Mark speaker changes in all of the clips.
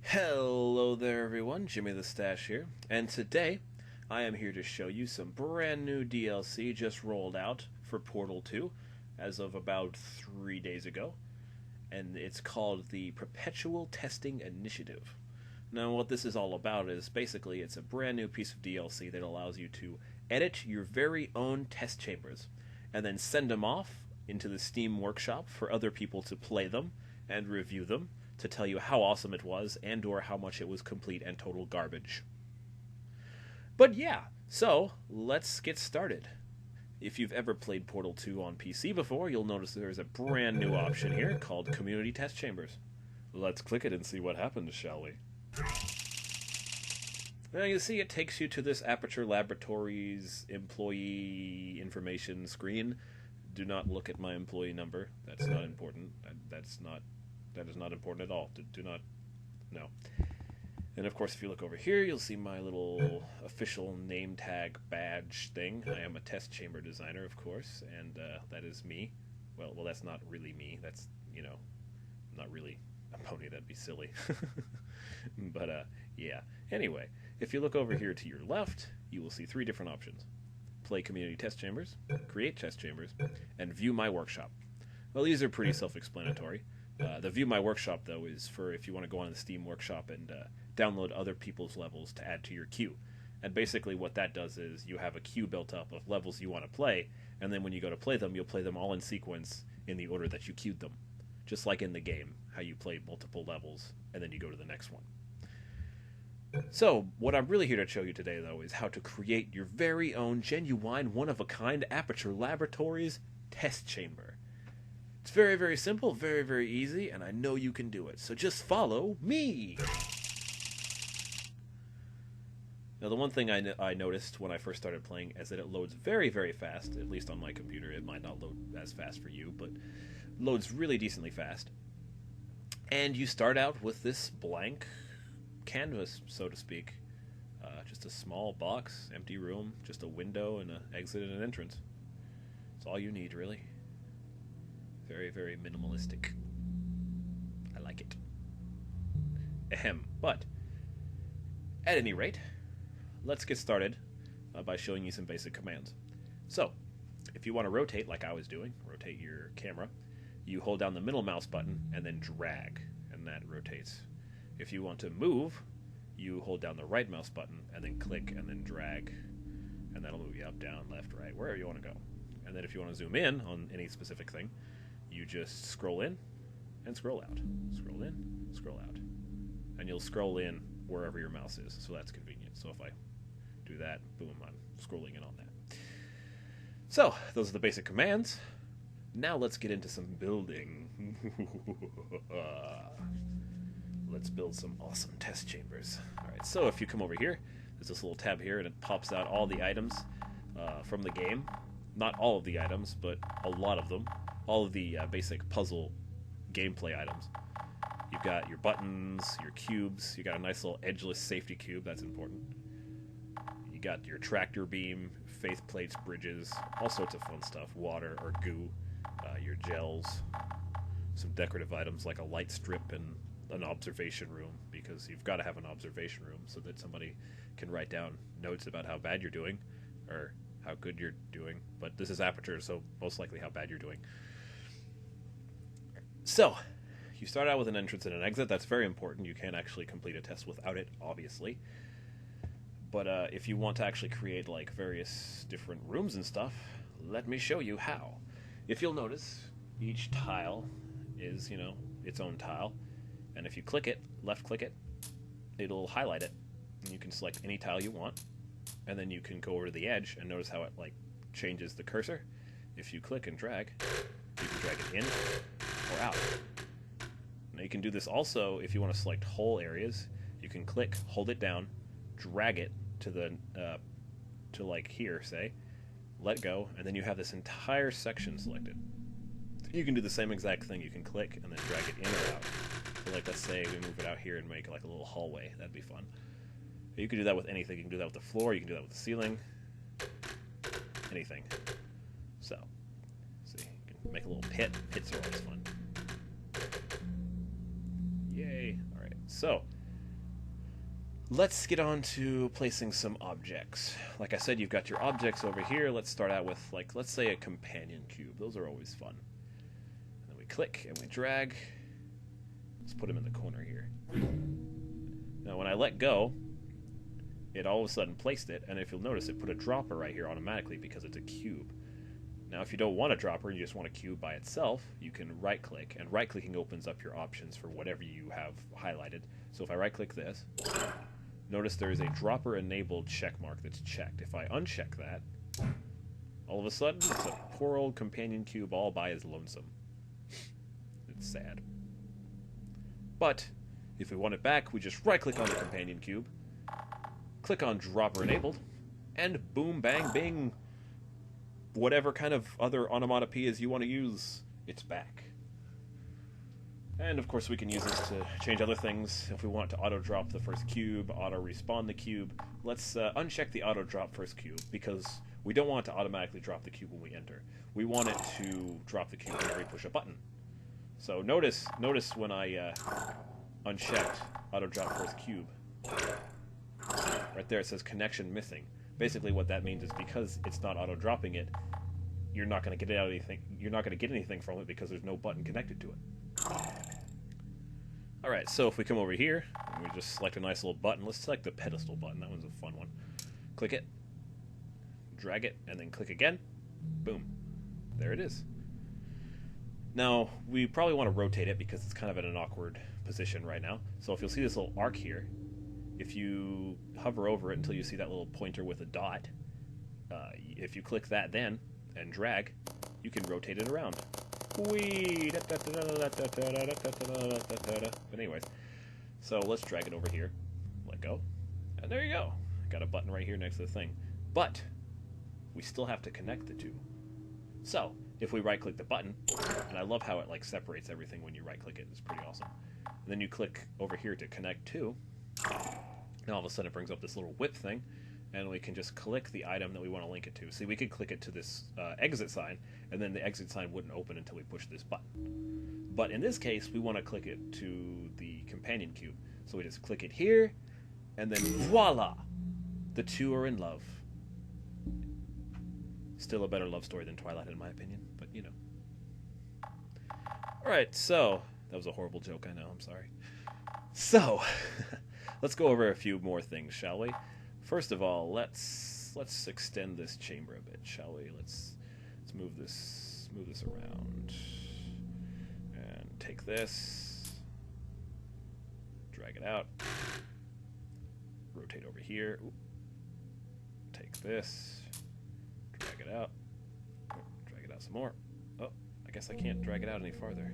Speaker 1: Hello there everyone, Jimmy the Stash here, and today I am here to show you some brand new DLC just rolled out for Portal 2 as of about 3 days ago, and it's called the Perpetual Testing Initiative. Now what this is all about is basically it's a brand new piece of DLC that allows you to edit your very own test chambers and then send them off into the Steam Workshop for other people to play them and review them to tell you how awesome it was and or how much it was complete and total garbage. But yeah, so let's get started. If you've ever played Portal 2 on PC before, you'll notice there's a brand new option here called Community Test Chambers. Let's click it and see what happens, shall we? Now you see it takes you to this Aperture Laboratories employee information screen. Do not look at my employee number. That's not important. That is not important at all. Do not, no. And of course, if you look over here, you'll see my little official name tag badge thing. I am a test chamber designer, of course, and that is me. Well, that's not really me. That's, not really a pony. That'd be silly. But yeah. Anyway, if you look over here to your left, you will see 3 different options: play community test chambers, create test chambers, and view my workshop. Well, these are pretty self-explanatory. The View My Workshop, though, is for if you want to go on the Steam Workshop and download other people's levels to add to your queue. And basically what that does is you have a queue built up of levels you want to play, and then when you go to play them, you'll play them all in sequence in the order that you queued them. Just like in the game, how you play multiple levels, and then you go to the next one. So, what I'm really here to show you today, though, is how to create your very own genuine, one-of-a-kind Aperture Laboratories test chamber. It's very, very simple, very, very easy, and I know you can do it. So just follow me! Now, the one thing I noticed when I first started playing is that it loads very, very fast, at least on my computer. It might not load as fast for you, but loads really decently fast. And you start out with this blank canvas, so to speak. Just a small box, empty room, just a window and an exit and an entrance. It's all you need, really. Very, very minimalistic. I like it. Ahem. But, at any rate, let's get started by showing you some basic commands. So, if you want to rotate like I was doing, rotate your camera, you hold down the middle mouse button and then drag, and that rotates. If you want to move, you hold down the right mouse button and then click and then drag, and that'll move you up, down, left, right, wherever you want to go. And then if you want to zoom in on any specific thing, you just scroll in and scroll out. Scroll in, scroll out. And you'll scroll in wherever your mouse is, so that's convenient. So if I do that, boom, I'm scrolling in on that. So, those are the basic commands. Now let's get into some building. Let's build some awesome test chambers. Alright, so if you come over here, there's this little tab here, and it pops out all the items from the game. Not all of the items, but a lot of them. All of the basic puzzle gameplay items. You've got your buttons, your cubes, you got a nice little edgeless safety cube, that's important. You got your tractor beam, faith plates, bridges, all sorts of fun stuff, water or goo, your gels, some decorative items like a light strip and an observation room, because you've got to have an observation room so that somebody can write down notes about how bad you're doing, or how good you're doing, but this is Aperture, so most likely how bad you're doing. So, you start out with an entrance and an exit. That's very important. You can't actually complete a test without it, obviously. But if you want to actually create like various different rooms and stuff, let me show you how. If you'll notice, each tile is, its own tile. And if you click it, left click it, it'll highlight it. And you can select any tile you want. And then you can go over to the edge and notice how it changes the cursor. If you click and drag, you can drag it in or out. Now you can do this also if you want to select whole areas. You can click, hold it down, drag it to the to here, say, let go, and then you have this entire section selected. You can do the same exact thing. You can click and then drag it in or out. So let's say we move it out here and make a little hallway. That'd be fun. You can do that with anything. You can do that with the floor. You can do that with the ceiling. Anything. So, see, you can make a little pit. Pits are always fun. Yay. Alright, so Let's get on to placing some objects. Like I said, you've got your objects over here. Let's start out with, like, let's say a companion cube. Those are always fun. And then we click and we drag. Let's put them in the corner here. Now when I let go, it all of a sudden placed it, and if you'll notice, it put a dropper right here automatically because it's a cube. Now if you don't want a dropper and you just want a cube by itself, you can right click, and right clicking opens up your options for whatever you have highlighted. So if I right click this, notice there is a dropper enabled check mark that's checked. If I uncheck that, all of a sudden it's a poor old companion cube all by his lonesome. It's sad. But if we want it back, we just right click on the companion cube, click on dropper enabled, and boom, bang, bing, whatever kind of other onomatopoeias you want to use, it's back. And of course we can use this to change other things. If we want to auto drop the first cube, auto respawn the cube, let's uncheck the auto drop first cube, because we don't want it to automatically drop the cube when we enter. We want it to drop the cube whenever we push a button. So notice when I unchecked auto drop first cube, right there it says connection missing. Basically what that means is because it's not auto dropping it, you're not going to get anything. You're not going to get anything from it because there's no button connected to it. Alright, so if we come over here, and we just select a nice little button, let's select the pedestal button, that one's a fun one. Click it, drag it, and then click again. Boom. There it is. Now, we probably want to rotate it because it's kind of in an awkward position right now. So if you'll see this little arc here, if you hover over it until you see that little pointer with a dot, if you click that then, and drag, you can rotate it around. Whee! But anyways, so let's drag it over here, let go, and there you go. Got a button right here next to the thing. But we still have to connect the two. So if we right click the button, and I love how it like separates everything when you right click it, it's pretty awesome. And then you click over here to connect to, and all of a sudden it brings up this little whip thing, and we can just click the item that we want to link it to. See, we could click it to this exit sign, and then the exit sign wouldn't open until we push this button. But in this case, we want to click it to the companion cube. So we just click it here, and then voila! The two are in love. Still a better love story than Twilight, in my opinion, but you know. Alright, so, that was a horrible joke, I know, I'm sorry. So, let's go over a few more things, shall we? First of all, let's extend this chamber a bit, shall we? Let's move this around, and take this, drag it out, rotate over here. Ooh. Take this, drag it out, drag it out some more. Oh, I guess I can't drag it out any farther.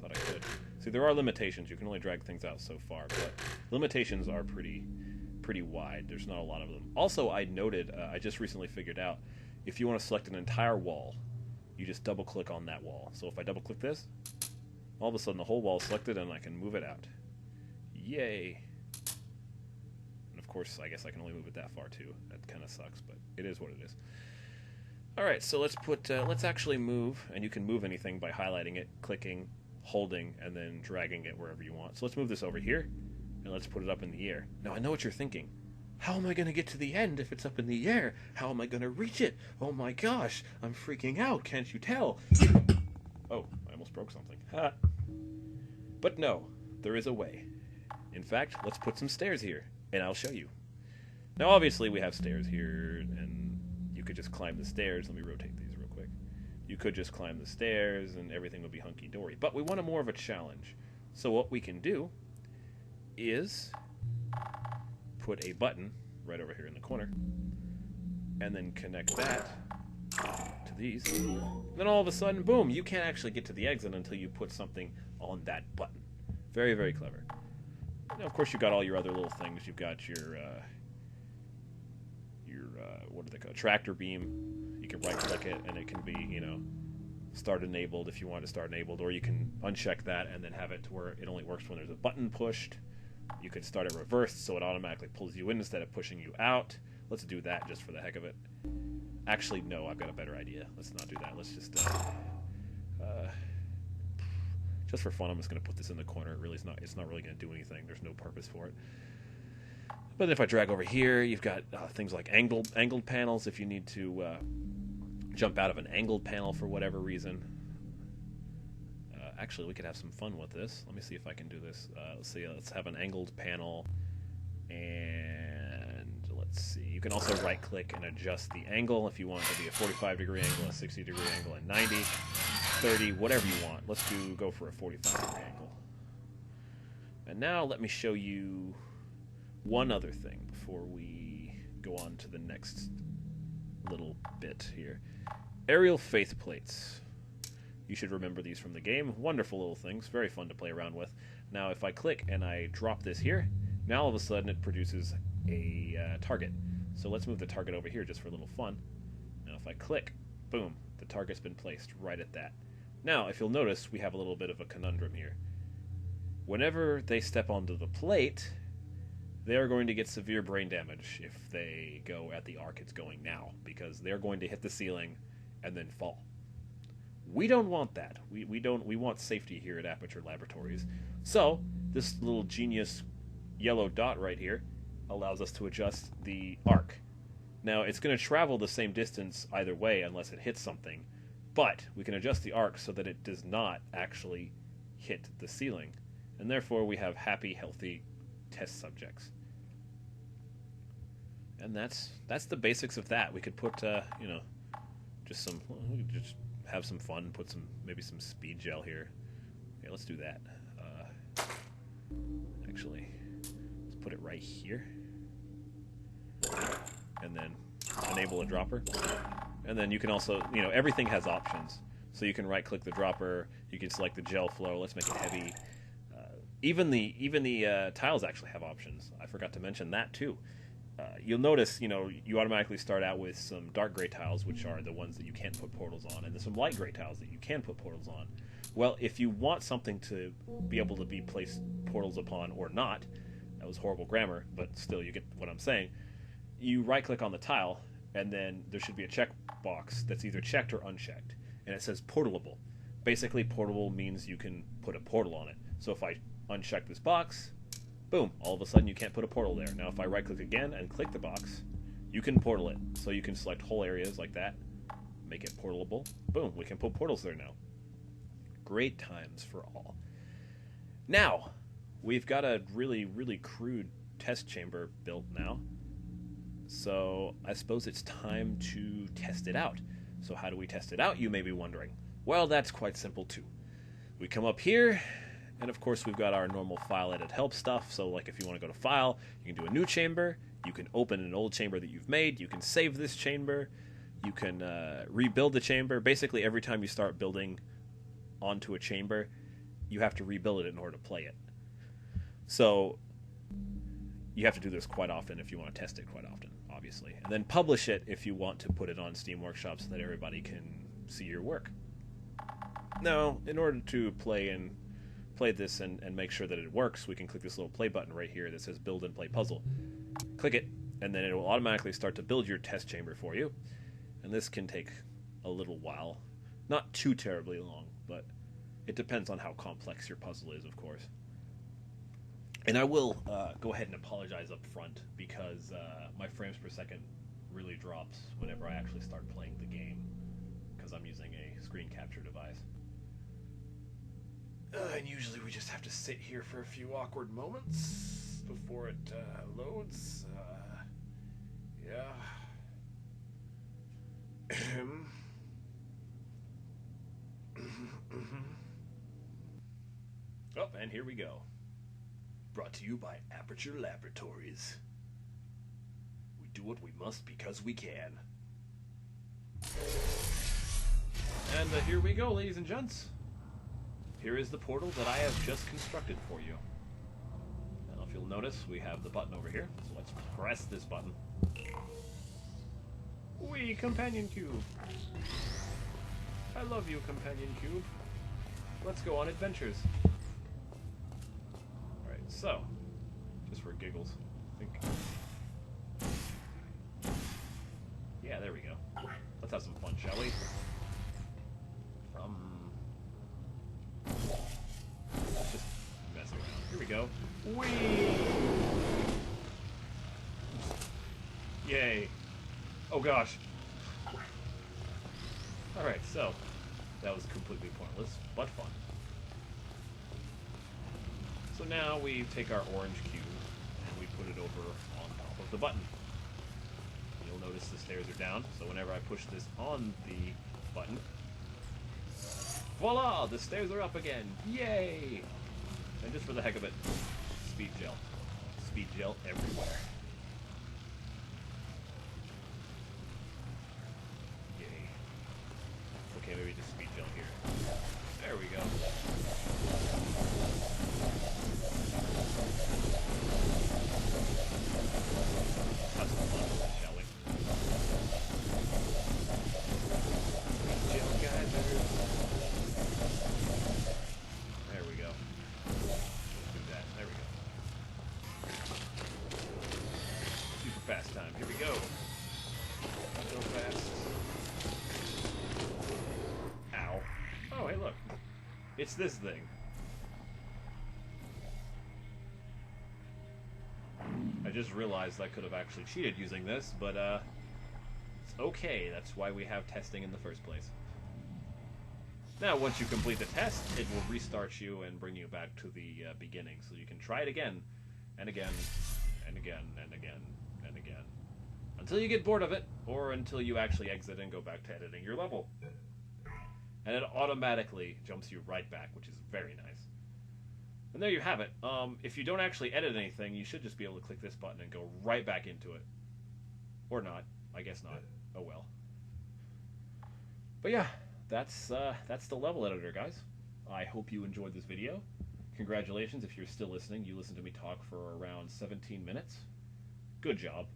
Speaker 1: Thought I could. See, there are limitations. You can only drag things out so far, but limitations are pretty wide. There's not a lot of them. Also, I noted, I just recently figured out, if you want to select an entire wall, you just double click on that wall. So if I double click this, all of a sudden the whole wall is selected and I can move it out. Yay! And of course, I guess I can only move it that far too. That kind of sucks, but it is what it is. Alright, so let's actually move, and you can move anything by highlighting it, clicking, holding, and then dragging it wherever you want. So let's move this over here, and let's put it up in the air. Now I know what you're thinking. How am I going to get to the end if it's up in the air? How am I going to reach it? Oh my gosh, I'm freaking out, can't you tell? Oh, I almost broke something. Ha! But no, there is a way. In fact, let's put some stairs here, and I'll show you. Now obviously we have stairs here, and you could just climb the stairs. Let me rotate these real quick. You could just climb the stairs, and everything would be hunky-dory. But we want more of a challenge. So what we can do is put a button right over here in the corner, and then connect that to these. Then all of a sudden, boom, you can't actually get to the exit until you put something on that button. Very, very clever. Now, of course, you've got all your other little things. You've got your what do they call it? Tractor beam. You can right-click it, and it can be, you know, start enabled if you want to start enabled, or you can uncheck that and then have it to where it only works when there's a button pushed. You could start it reversed so it automatically pulls you in instead of pushing you out. Let's do that just for the heck of it. Actually, no, I've got a better idea. Let's not do that. Let's just for fun, I'm just going to put this in the corner. It's not really going to do anything. There's no purpose for it. But if I drag over here, you've got things like angled panels if you need to jump out of an angled panel for whatever reason. Actually, we could have some fun with this. Let me see if I can do this. Let's see. Let's have an angled panel, and let's see. You can also right-click and adjust the angle if you want it to be a 45-degree angle, a 60-degree angle, a 90, 30, whatever you want. Let's go for a 45-degree angle. And now let me show you one other thing before we go on to the next little bit here. Aerial faith plates. You should remember these from the game. Wonderful little things. Very fun to play around with. Now, if I click and I drop this here, now all of a sudden it produces a target. So let's move the target over here just for a little fun. Now, if I click, boom, the target's been placed right at that. Now, if you'll notice, we have a little bit of a conundrum here. Whenever they step onto the plate, they are going to get severe brain damage if they go at the arc it's going now, because they're going to hit the ceiling and then fall. We don't want that. We want safety here at Aperture Laboratories. So this little genius yellow dot right here allows us to adjust the arc. Now it's going to travel the same distance either way unless it hits something, but we can adjust the arc so that it does not actually hit the ceiling, and therefore we have happy, healthy test subjects. And that's the basics of that. We could put just have some fun, put maybe some speed gel here. Okay, let's do that. Actually, let's put it right here, and then enable a dropper. And then you can also, everything has options. So you can right-click the dropper. You can select the gel flow. Let's make it heavy. Even the tiles actually have options. I forgot to mention that too. You'll notice, you automatically start out with some dark gray tiles, which are the ones that you can't put portals on, and there's some light gray tiles that you can put portals on. Well, if you want something to be able to be placed portals upon or not, that was horrible grammar, but still you get what I'm saying, you right-click on the tile, and then there should be a check box that's either checked or unchecked, and it says portalable. Basically, portable means you can put a portal on it. So if I uncheck this box, boom, all of a sudden you can't put a portal there. Now if I right-click again and click the box, you can portal it. So you can select whole areas like that, make it portalable. Boom, we can put portals there now. Great times for all. Now, we've got a really, really crude test chamber built now. So I suppose it's time to test it out. So how do we test it out, you may be wondering? Well, that's quite simple too. We come up here, and of course we've got our normal file edit help stuff. So like if you want to go to file, you can do a new chamber, you can open an old chamber that you've made, you can save this chamber, you can rebuild the chamber. Basically every time you start building onto a chamber, you have to rebuild it in order to play it. So you have to do this quite often if you want to test it quite often, obviously. And then publish it if you want to put it on Steam Workshop so that everybody can see your work. Now, in order to play this and make sure that it works, we can click this little play button right here that says Build and Play Puzzle. Click it, and then it will automatically start to build your test chamber for you. And this can take a little while. Not too terribly long, but it depends on how complex your puzzle is, of course. And I will go ahead and apologize up front because my frames per second really drops whenever I actually start playing the game because I'm using a screen capture device. And usually we just have to sit here for a few awkward moments before it loads. Yeah. Oh, and here we go. Brought to you by Aperture Laboratories. We do what we must because we can. And here we go, ladies and gents. Here is the portal that I have just constructed for you. Now, if you'll notice, we have the button over here. So let's press this button. Whee, companion cube. I love you, companion cube. Let's go on adventures. Alright, so, just for giggles, I think. Yeah, there we go. Let's have some fun, shall we? Let's just mess around. Here we go. Whee! Yay. Oh gosh. Alright, so that was completely pointless, but fun. So now we take our orange cube and we put it over on top of the button. You'll notice the stairs are down, so whenever I push this on the button, voila! The stairs are up again! Yay! And just for the heck of it, speed gel. Speed gel everywhere. Yay. Okay, maybe just speed gel here. There we go. Have some fun, shall we? Speed gel geysers. There we go. Let's do that. There we go. Super fast time. Here we go. So fast. Ow. Oh, hey, look. It's this thing. I just realized I could have actually cheated using this, but, it's okay. That's why we have testing in the first place. Now, once you complete the test, it will restart you and bring you back to the beginning, so you can try it again, and again, and again, and again, and again, until you get bored of it, or until you actually exit and go back to editing your level. And it automatically jumps you right back, which is very nice. And there you have it. If you don't actually edit anything, you should just be able to click this button and go right back into it. Or not. I guess not. Oh well. But yeah, that's the level editor, guys. I hope you enjoyed this video. Congratulations if you're still listening. You listened to me talk for around 17 minutes. Good job.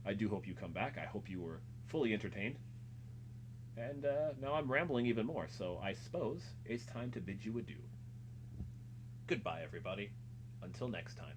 Speaker 1: I do hope you come back. I hope you were fully entertained. And now I'm rambling even more, so I suppose it's time to bid you adieu. Goodbye, everybody. Until next time.